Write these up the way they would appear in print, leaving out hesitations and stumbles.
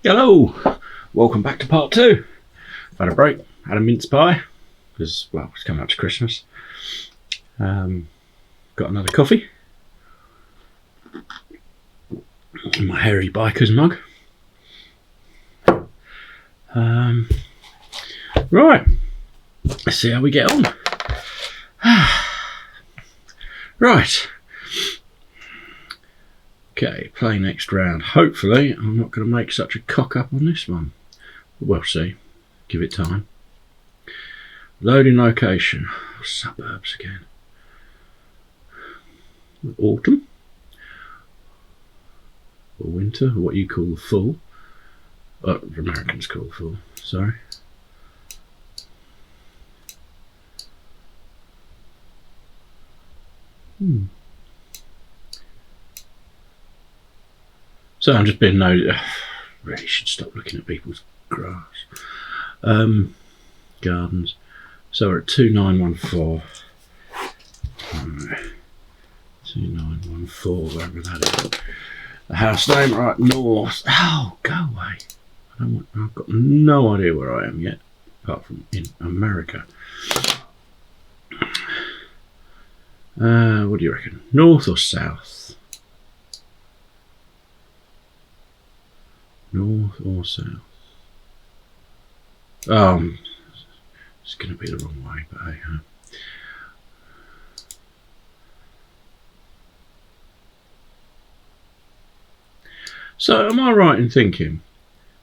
Hello, welcome back to part 2. I've had a break, had a mince pie, because, well, it's coming up to Christmas. Got another coffee. In my hairy biker's mug. Right, let's see how we get on. Right. Okay, play next round. Hopefully, I'm not going to make such a cock up on this one. We'll see. Give it time. Loading location. Suburbs again. Autumn. Or winter, or what you call the fall. Oh, the Americans call fall, sorry. So I'm just being really should stop looking at people's grass. Gardens. So we're at 2914. 2914, wherever that is. The house name, right, north. Oh, go away. I've got no idea where I am yet, apart from in America. What do you reckon? North or south? North or south? It's going to be the wrong way, but hey. So, am I right in thinking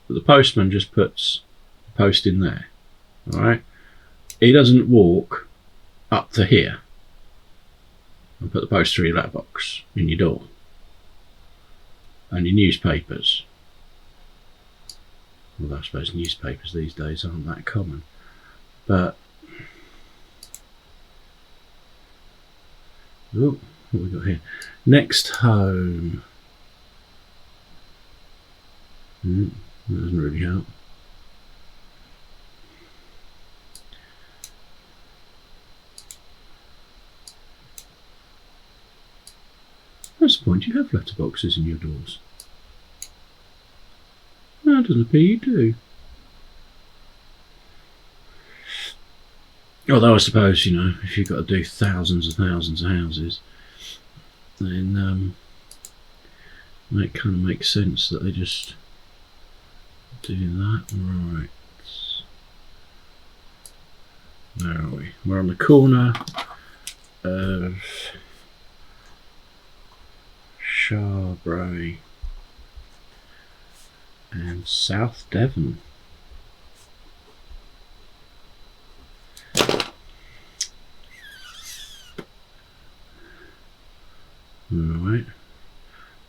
that the postman just puts the post in there? Alright? He doesn't walk up to here and put the post through your letterbox in your door and your newspapers. Well, I suppose newspapers these days aren't that common, but oh, what have we got here? Next home. That doesn't really help. What's the point? You have letterboxes in your doors. No, it doesn't appear you do. Although I suppose, you know, if you've got to do thousands and thousands of houses, then it kind of makes sense that they just do that. Right. Where are we? We're on the corner of Sharbray and South Devon. Alright.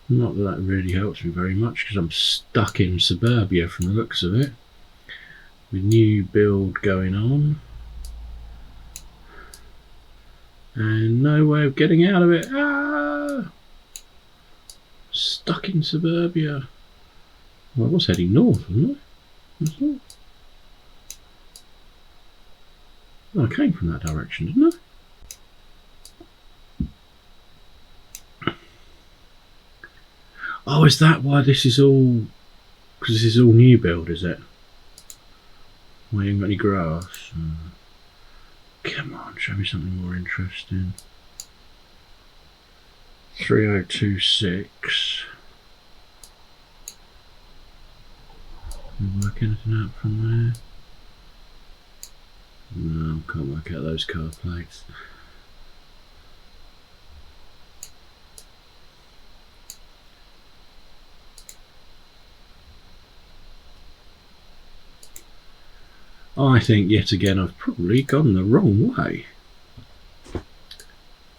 Not that that really helps me very much because I'm stuck in suburbia from the looks of it. With new build going on. And no way of getting out of it. Ah! Stuck in suburbia. Well, I was heading north, wasn't I? Well, I came from that direction, didn't I? Oh, is that why this is all... Because this is all new build, is it? Why you ain't got any grass? Come on, show me something more interesting. 3026. Can we work anything out from there? No, can't work out those car plates. I think yet again I've probably gone the wrong way.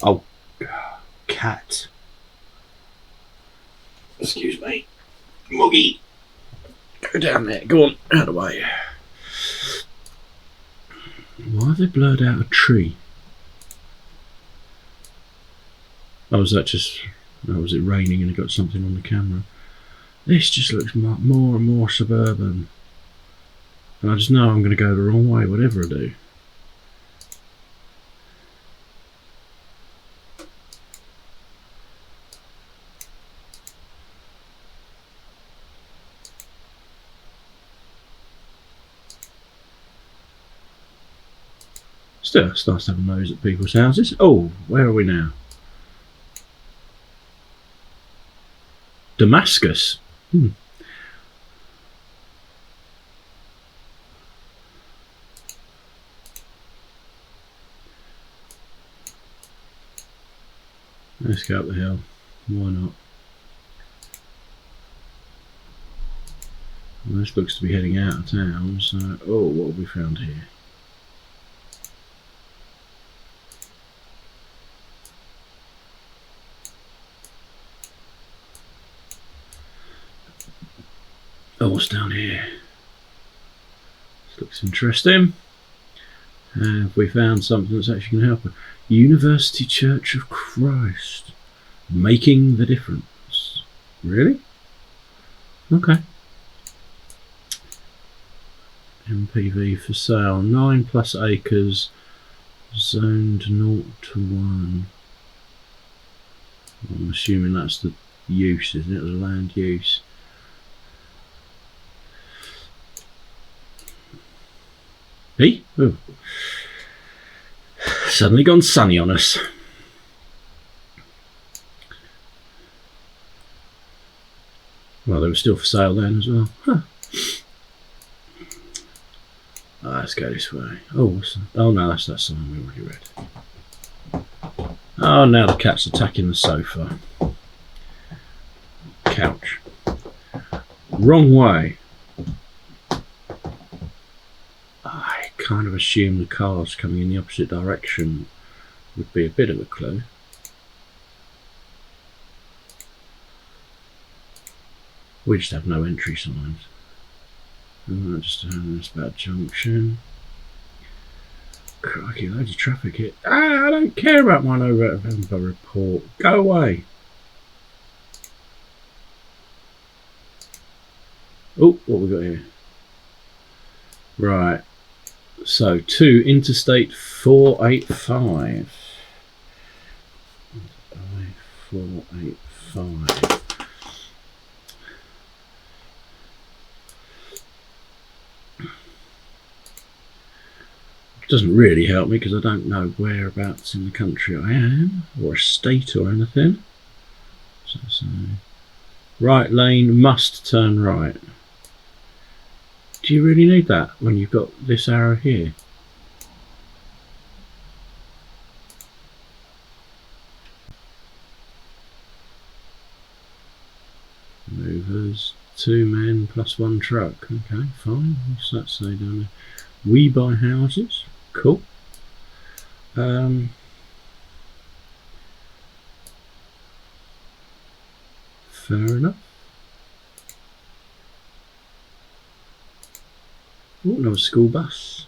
Oh, cat. Excuse me. Muggy. Go down there. Go on, out of the way. Why have they blurred out a tree? Oh, was that just... Oh, was it raining and I got something on the camera? This just looks more and more suburban. And I just know I'm going to go the wrong way, whatever I do. Still, it's nice to have a nose at people's houses. Oh, where are we now? Damascus. Let's go up the hill. Why not? Well, this looks to be heading out of town, so... Oh, what have we found here? Oh, what's down here? This looks interesting. Have we found something that's actually going to help us? University Church of Christ. Making the difference. Really? Okay. MPV for sale. 9+ acres. Zoned 0 to 1. I'm assuming that's the use, isn't it? The land use. Hey? Oh. Suddenly gone sunny on us. Well, they were still for sale then as well. Huh. Oh, let's go this way. Oh, what's that? Oh no, that's that sign we already read. Oh, now the cat's attacking the sofa. Couch. Wrong way. I kind of assume the cars coming in the opposite direction would be a bit of a clue. We just have no entry signs. Just this bad junction. Crikey, loads of traffic here. I don't care about my November report. Go away. Oh, what we got here? Right. So, to Interstate 485. 485. Doesn't really help me because I don't know whereabouts in the country I am, or a state or anything. So right lane must turn right. Do you really need that when you've got this arrow here? Movers, 2 men plus 1 truck. Okay, fine. What's that say down there? We buy houses. Cool. Fair enough. Oh, another school bus.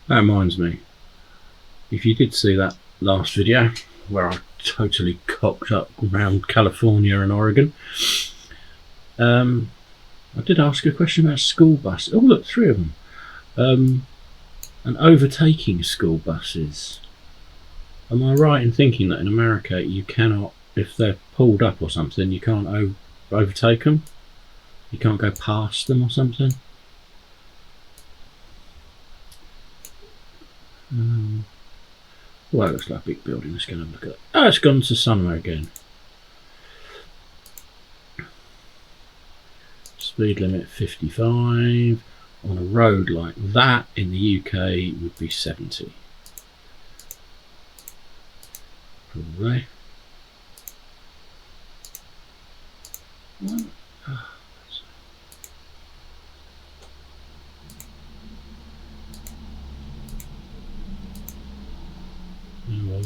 That reminds me, if you did see that last video where I totally cocked up around California and Oregon, I did ask a question about school buses. Oh look, 3 of them. And overtaking school buses. Am I right in thinking that in America you cannot, if they're pulled up or something, you can't overtake them? You can't go past them or something? Well, it looks like a big building. Let's go and have a look at it. Oh, it's gone to summer again. Speed limit 55. On a road like that in the UK would be 70. Probably. Well,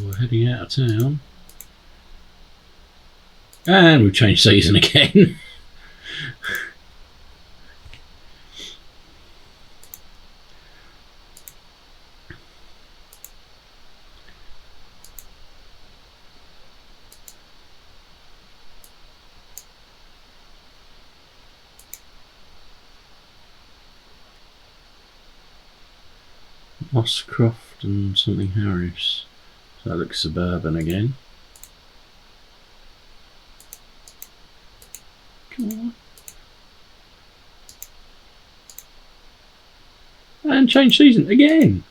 we're heading out of town. And we've changed season again. Mosscroft and something Harris. So that looks suburban again. Come on. And change season again.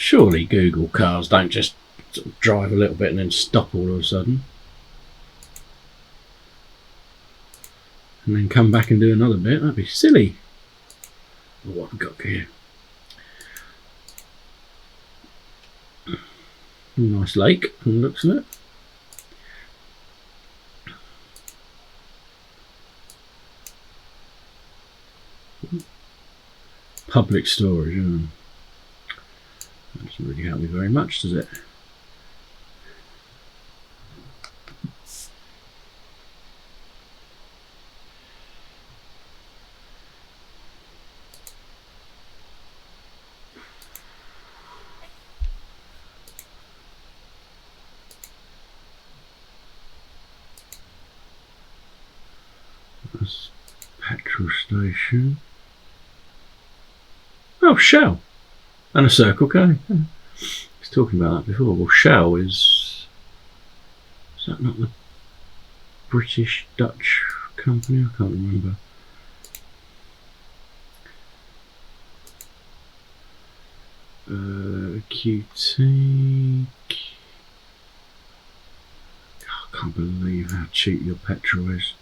Surely Google cars don't just sort of drive a little bit and then stop all of a sudden. And then come back and do another bit. That'd be silly. What have we got here? Nice lake from the looks of it. Public storage. That doesn't really help me very much, does it? That's petrol station. Oh, Shell. And a Circle K. Yeah. I was talking about that before. Well, Shell is that not the British Dutch company? I can't remember. QT. I can't believe how cheap your petrol is.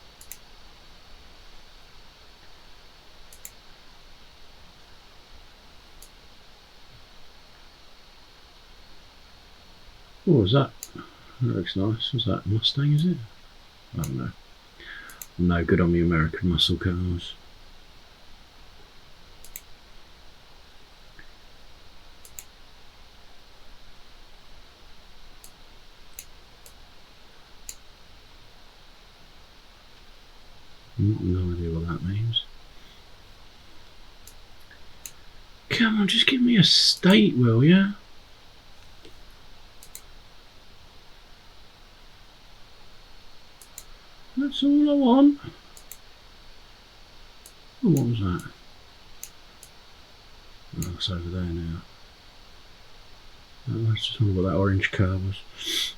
What was that? That looks nice. Was that Mustang, is it? I don't know. I'm no good on the American muscle cars. No idea what that means. Come on, just give me a state, will ya? That's all I want. Oh, what was that? Oh, it's over there now. Oh, that's just what that orange car was.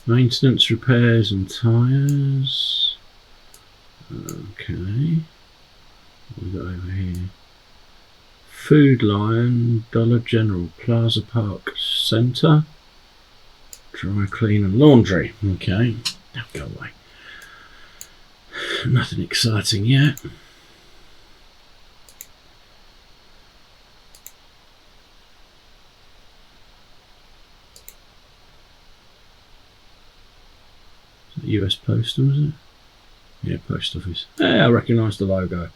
Maintenance, repairs and tyres. Okay. What have we got over here? Food Lion, Dollar General, Plaza Park Centre. Dry clean and laundry. Okay. Now go away. Nothing exciting yet. Is that US Postal, is it? Yeah, Post Office. Hey, I recognise the logo.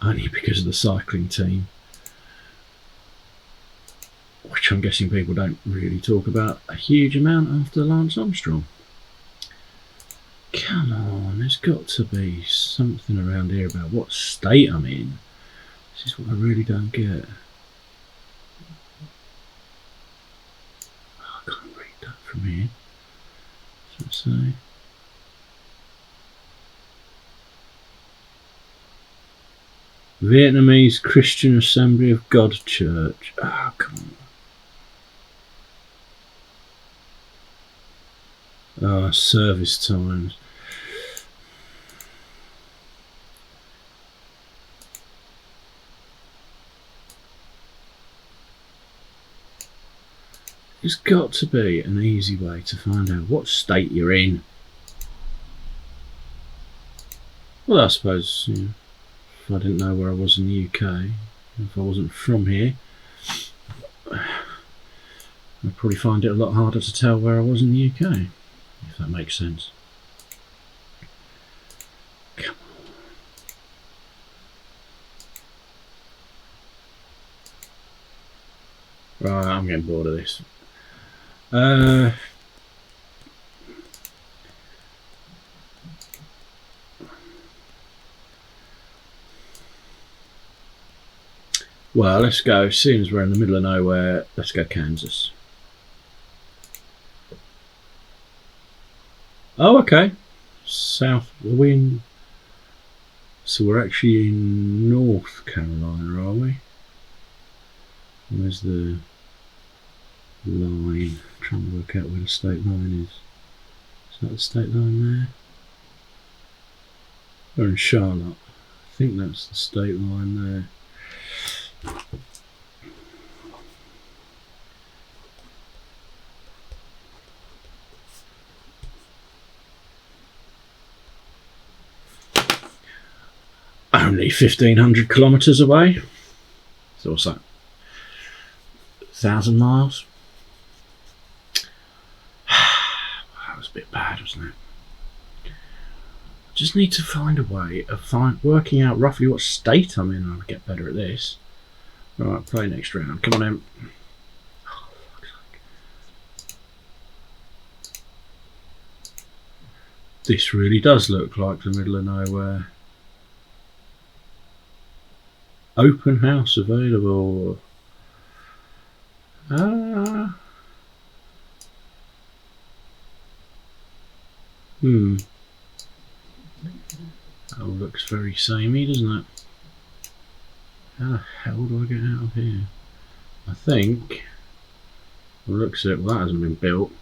Only because of the cycling team, which I'm guessing people don't really talk about a huge amount after Lance Armstrong. Come on, there's got to be something around here about what state I'm in. This is what I really don't get. Oh, I can't read that from here. What's that say? Vietnamese Christian Assembly of God Church. Oh, come on. Oh, service times. There's got to be an easy way to find out what state you're in. Well, I suppose, you know, if I didn't know where I was in the UK, if I wasn't from here, I'd probably find it a lot harder to tell where I was in the UK, if that makes sense. Come on. Right, I'm getting bored of this. Well, let's go, seeing as we're in the middle of nowhere, let's go Kansas. Oh, okay. South, are we in, so we're actually in North Carolina, are we? Where's the line? I'm trying to work out where the state line is. Is that the state line there? We're in Charlotte, I think that's the state line there. Only 1,500 kilometres away. So what's that? 1,000 miles? That was a bit bad, wasn't it? Just need to find a way of working out roughly what state I'm in. I'll get better at this. Right, play next round. Come on in. Oh, this really does look like the middle of nowhere. Open house available. Oh, looks very samey, doesn't it? How the hell do I get out of here? I think, well, looks at it, well, that hasn't been built.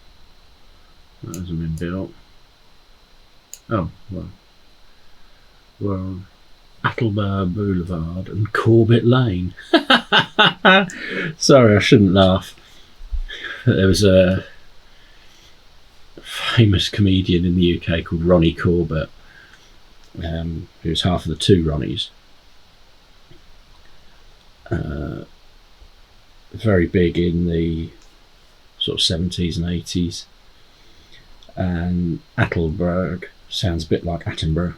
That hasn't been built. Oh, well, Attleborough Boulevard and Corbett Lane. Sorry, I shouldn't laugh. There was a famous comedian in the UK called Ronnie Corbett, who was half of the two Ronnies. Very big in the sort of 70s and 80s. And Attleborough sounds a bit like Attenborough.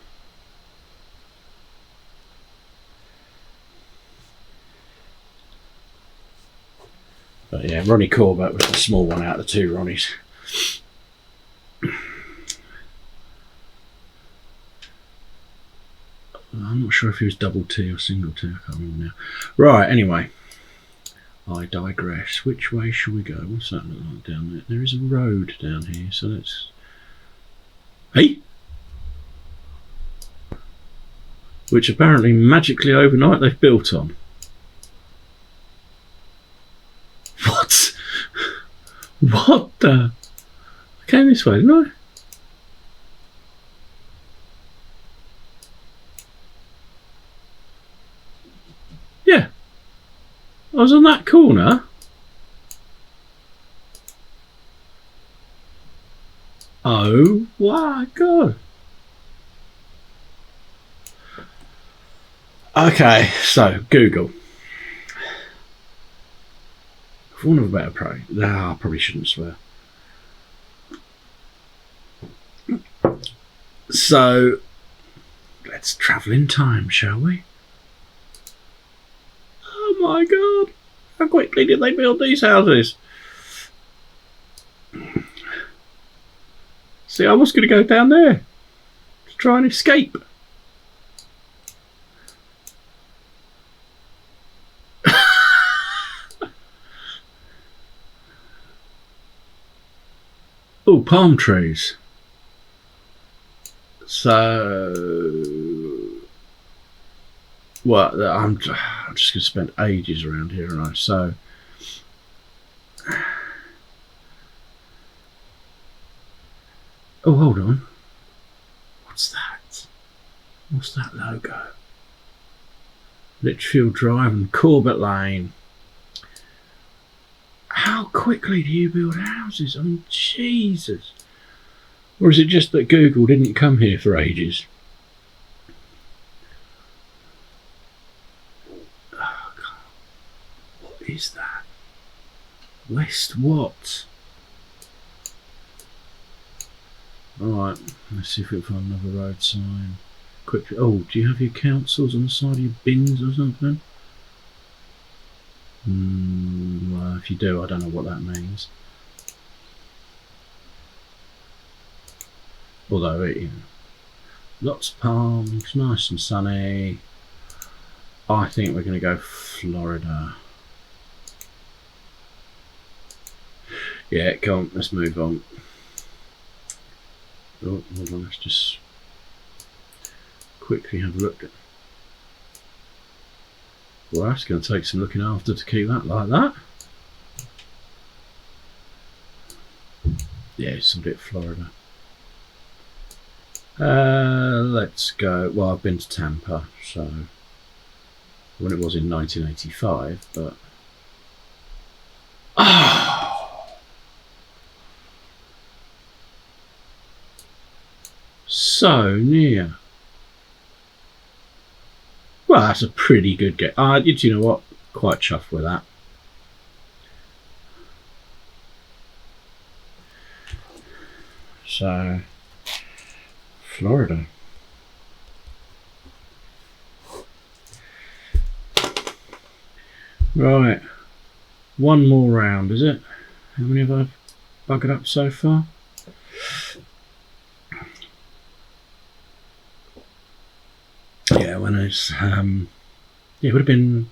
But yeah, Ronnie Corbett was the small one out of the two Ronnies. I'm not sure if he was double T or single T, I can't remember now. Right, anyway, I digress. Which way shall we go? What's that look like down there? There is a road down here, so let's... Hey! Which apparently magically overnight they've built on. What? What the? I came this way, didn't I? Yeah. I was on that corner. Oh my god. Okay, so Google. For want of a better pro. I probably shouldn't swear. So let's travel in time, shall we? Oh my god. How quickly did they build these houses? See, I was going to go down there to try and escape. Oh, palm trees. So, well, I'm just going to spend ages around here, aren't I? So, oh, hold on. What's that? What's that logo? Litchfield Drive and Corbett Lane. How quickly do you build houses? I mean, Jesus. Or is it just that Google didn't come here for ages? Oh, God. What is that? West what? Alright, let's see if we can find another road sign. Quickly. Oh, do you have your councils on the side of your bins or something? Well, if you do, I don't know what that means. Although, you know, lots of palms, nice and sunny. I think we're going to go Florida. Yeah, come on, let's move on. Oh, hold on, let's just quickly have a look at. Well, that's going to take some looking after to keep that like that. Yeah, it's a bit Florida. Let's go. Well, I've been to Tampa, so when it was in 1985, but so near. Well, that's a pretty good get. You know what? Quite chuffed with that. So, Florida. Right. One more round, is it? How many have I buggered up so far? Yeah, when it's yeah, it would have been,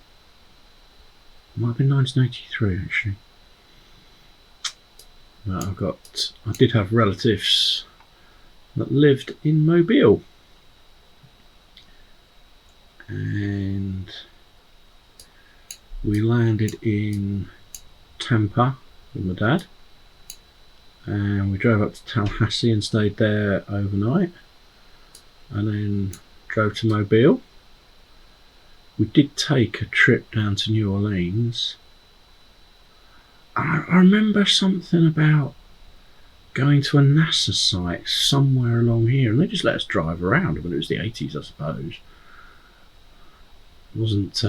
might have been 1983 actually. But I did have relatives that lived in Mobile, and we landed in Tampa with my dad, and we drove up to Tallahassee and stayed there overnight, and then drove to Mobile. We did take a trip down to New Orleans. I remember something about going to a NASA site somewhere along here, and they just let us drive around. I mean, it was the 80s, I suppose. It wasn't,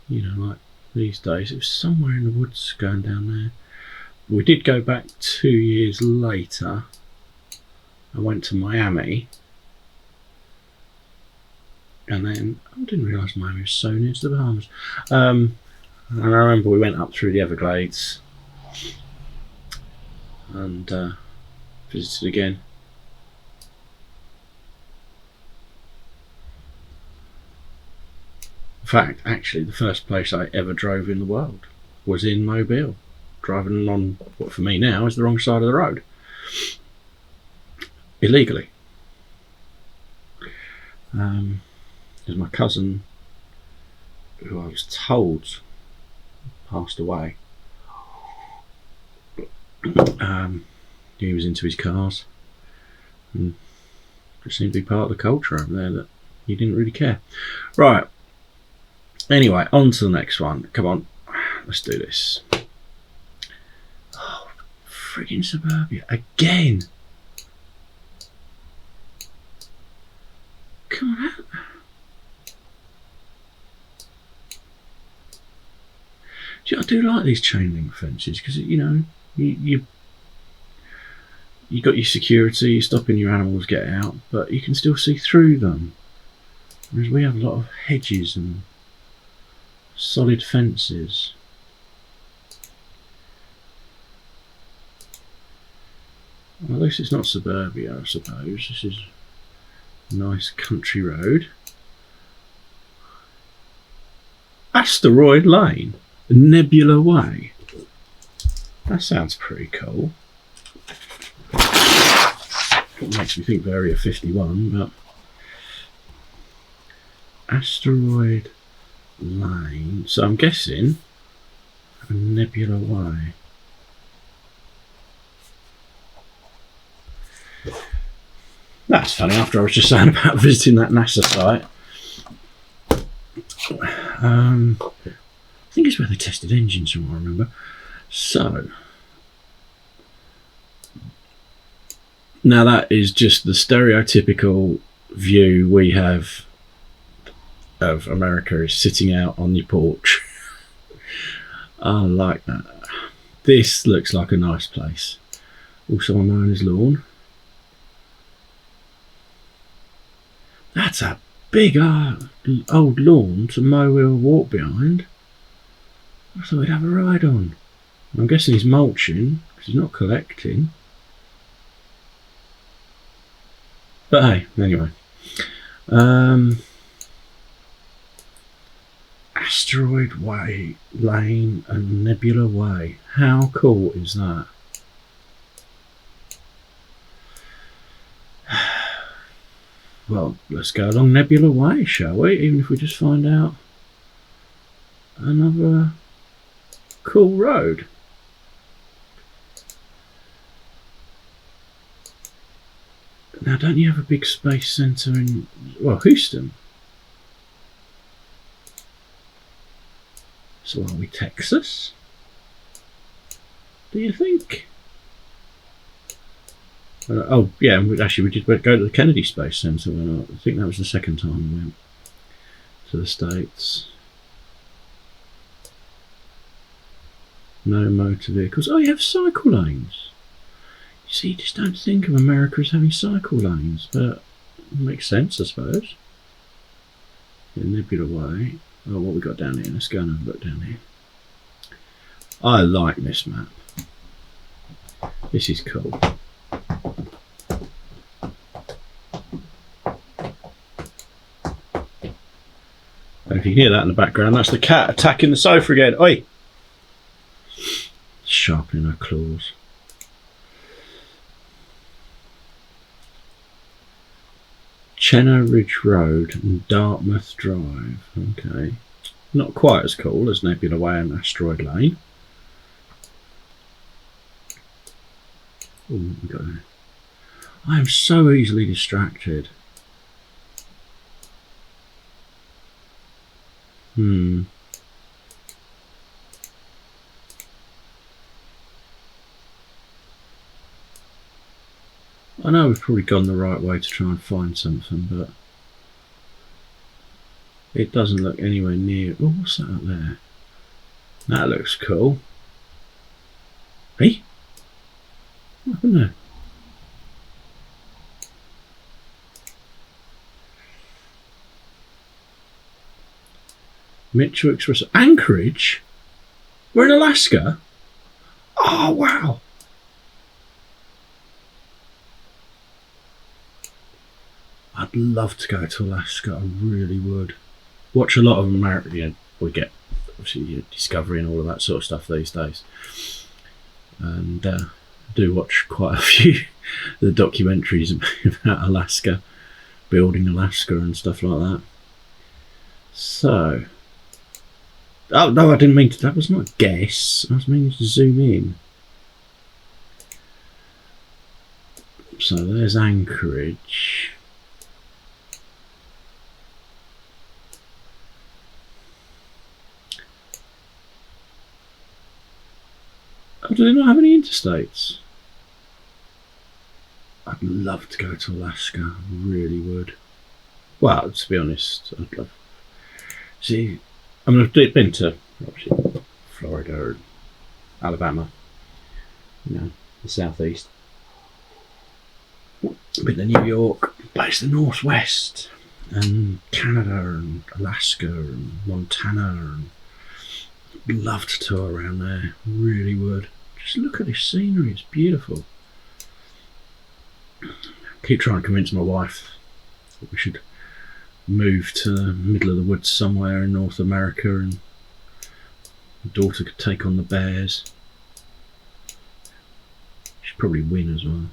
you know, like these days. It was somewhere in the woods going down there. We did go back 2 years later. I went to Miami, and then I didn't realise Miami was so near to the Bahamas. And I remember we went up through the Everglades and visited again. In fact, actually, the first place I ever drove in the world was in Mobile, driving on what for me now is the wrong side of the road, illegally. Because my cousin, who I was told passed away, he was into his cars, and it seemed to be part of the culture over there that he didn't really care. Right. Anyway, on to the next one. Come on, let's do this. Oh, friggin' suburbia again! Come on out. I do like these chain link fences because, you know, you got your security, you're stopping your animals get out, but you can still see through them. Whereas we have a lot of hedges and solid fences. Well, at least it's not suburbia, I suppose. This is a nice country road. Asteroid Lane. Nebula Way. That sounds pretty cool. It makes me think of Area 51, but Asteroid Lane. So I'm guessing a Nebula Way. That's funny, after I was just saying about visiting that NASA site. I think it's where they tested engines, from what I remember. So, now that is just the stereotypical view we have of America, is sitting out on your porch. I like that. This looks like a nice place. Also on my owner's lawn. That's a big old lawn to mow with a walk behind. I thought we'd have a ride on. I'm guessing he's mulching because he's not collecting. But hey, anyway. Asteroid Way Lane and Nebula Way. How cool is that? Well, let's go along Nebula Way, shall we? Even if we just find out another cool road. Now, don't you have a big space centre in, well, Houston? So are we Texas? Do you think? Oh, yeah, actually we did go to the Kennedy Space Centre. I think that was the second time we went to the States. No motor vehicles. Oh, you have cycle lanes. You see, you just don't think of America as having cycle lanes, but it makes sense, I suppose. Yeah, Nebula Way. Oh, what we got down here? Let's go and have a look down here. I like this map. This is cool. And if you can hear that in the background, that's the cat attacking the sofa again. Oi! Sharpening her claws. Chenna Ridge Road and Dartmouth Drive. Okay. Not quite as cool as Nebula Way and Asteroid Lane. Oh, we got there. I am so easily distracted. I know we've probably gone the right way to try and find something, but it doesn't look anywhere near. Oh, what's that up there? That looks cool. Hey? What happened there? Mitchell Express. Anchorage? We're in Alaska? Oh, wow. I'd love to go to Alaska. I really would. Watch a lot of America. Yeah, we get obviously Discovery and all of that sort of stuff these days. And do watch quite a few of the documentaries about Alaska, building Alaska and stuff like that. So, oh no, I didn't mean to. That was not a guess. I was meaning to zoom in. So there's Anchorage. Oh, do they not have any interstates? I'd love to go to Alaska. I really would. Well, to be honest, I'd love. See, I mean, I've been to obviously Florida and Alabama, you know, the southeast. Been to New York, but it's the northwest, and Canada and Alaska and Montana, and I'd love to tour around there. Really would. Just look at this scenery; it's beautiful. Keep trying to convince my wife that we should move to the middle of the woods somewhere in North America, and my daughter could take on the bears. She'd probably win as well.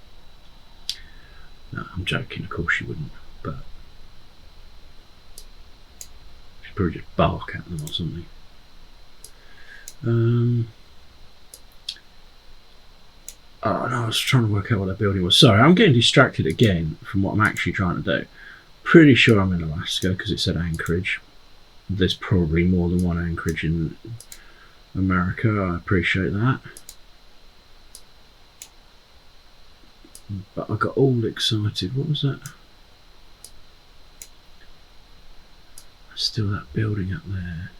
No, I'm joking, of course she wouldn't, but she'd probably just bark at them or something. Oh no, I was trying to work out what that building was. Sorry, I'm getting distracted again from what I'm actually trying to do. Pretty sure I'm in Alaska because it said Anchorage. There's probably more than one Anchorage in America. I appreciate that. But I got all excited. What was that? Still that building up there.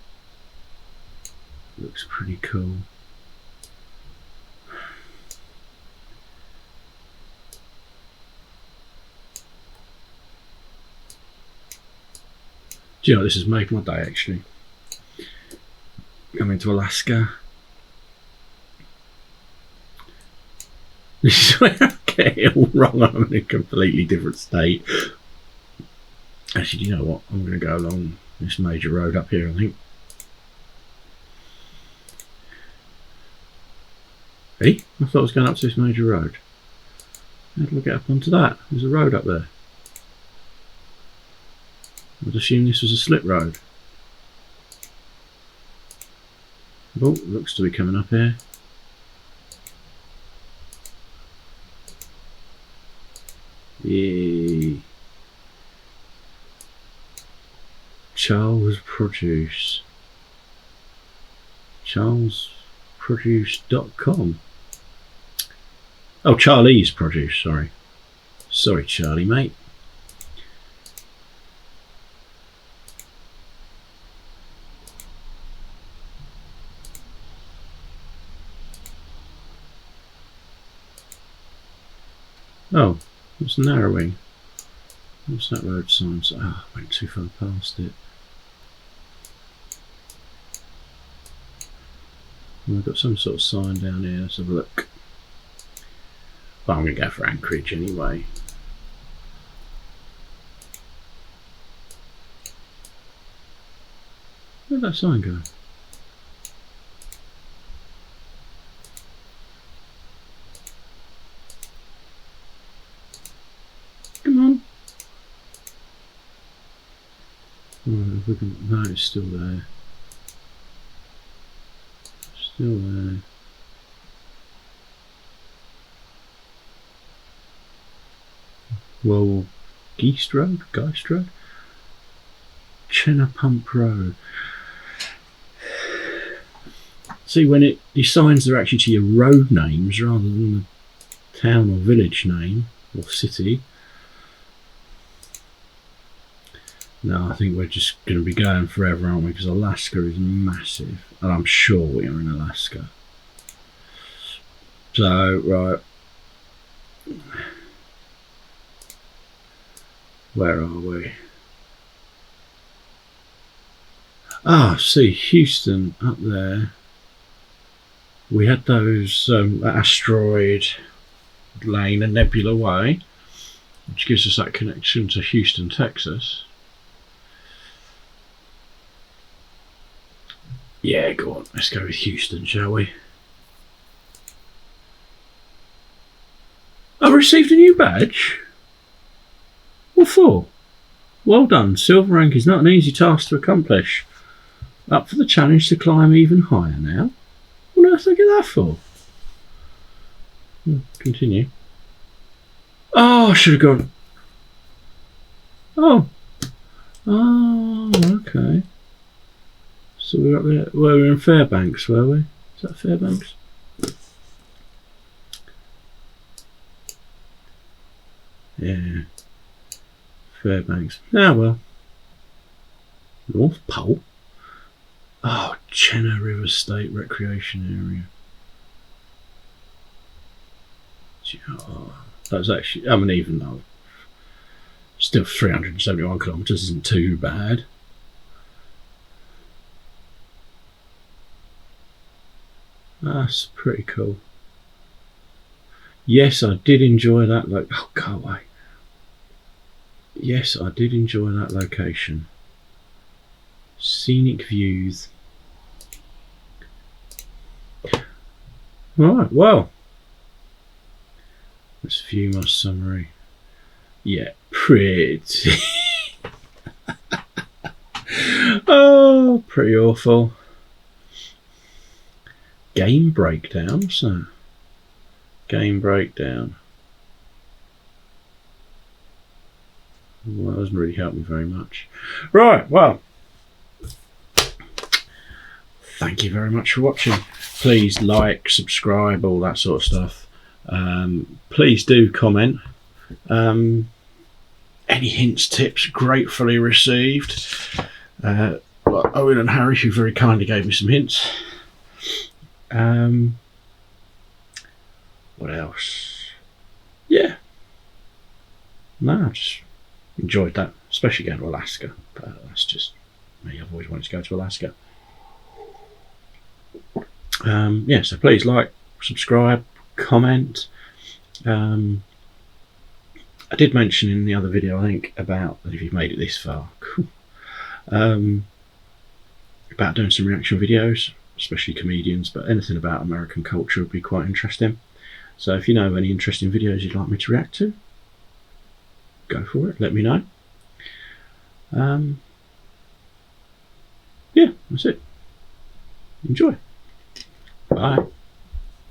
Looks pretty cool. Do you know, this has made my day actually. Coming to Alaska. This is where I get it all wrong. I'm in a completely different state. Actually, do you know what? I'm going to go along this major road up here, I think. Hey, I thought I was going up to this major road. How do I get up onto that? There's a road up there. I'd assume this was a slip road. Oh, looks to be coming up here. Yeah. Charles Produce. CharlesProduce.com. Oh, Charlie's Produce, sorry. Sorry, Charlie, mate. Oh, it's narrowing. What's that road sign? I went too far past it. We've got some sort of sign down here. Let's have a look. Well, I'm going to go for Anchorage anyway. Where'd that sign go? Come on. Right, if we can, no, it's still there. Still there. Well, Geist Road? Chenna Pump Road. See, when these signs are actually to your road names rather than the town or village name or city. No, I think we're just going to be going forever, aren't we? Because Alaska is massive, and I'm sure we are in Alaska. So, right. Where are we? Ah, see, Houston up there. We had those asteroid lane and nebula way, which gives us that connection to Houston, Texas. Yeah, go on, let's go with Houston, shall we? I received a new badge. What for? Well done. Silver rank is not an easy task to accomplish. Up for the challenge to climb even higher now. What on earth did I get that for? Continue. Oh, I should have gone. Oh. Oh, okay. So we're up there. Well, we were in Fairbanks, were we? Is that Fairbanks? Yeah. Fairbanks. Ah, well. North Pole. Oh, Chenna River State Recreation Area. Oh, that's actually, I mean, even though still 371 kilometres isn't too bad. That's pretty cool. Yes, I did enjoy that. Like, oh, go away. Yes, I did enjoy that location. Scenic views. Right, well, let's view my summary. Yeah, pretty. Oh, pretty awful. Game breakdown. So, game breakdown. Well, that doesn't really help me very much. Right, well, thank you very much for watching. Please like, subscribe, all that sort of stuff. Please do comment. Any hints, tips, gratefully received. Owen and Harry, who very kindly gave me some hints. What else? Yeah. No, I just enjoyed that, especially going to Alaska. But that's just me. I've always wanted to go to Alaska. Yeah, so please like, subscribe, comment. I did mention in the other video, I think, about if you've made it this far, about doing some reaction videos, especially comedians, but anything about American culture would be quite interesting. So if you know of any interesting videos you'd like me to react to, go for it, let me know. Yeah, that's it. Enjoy. Bye.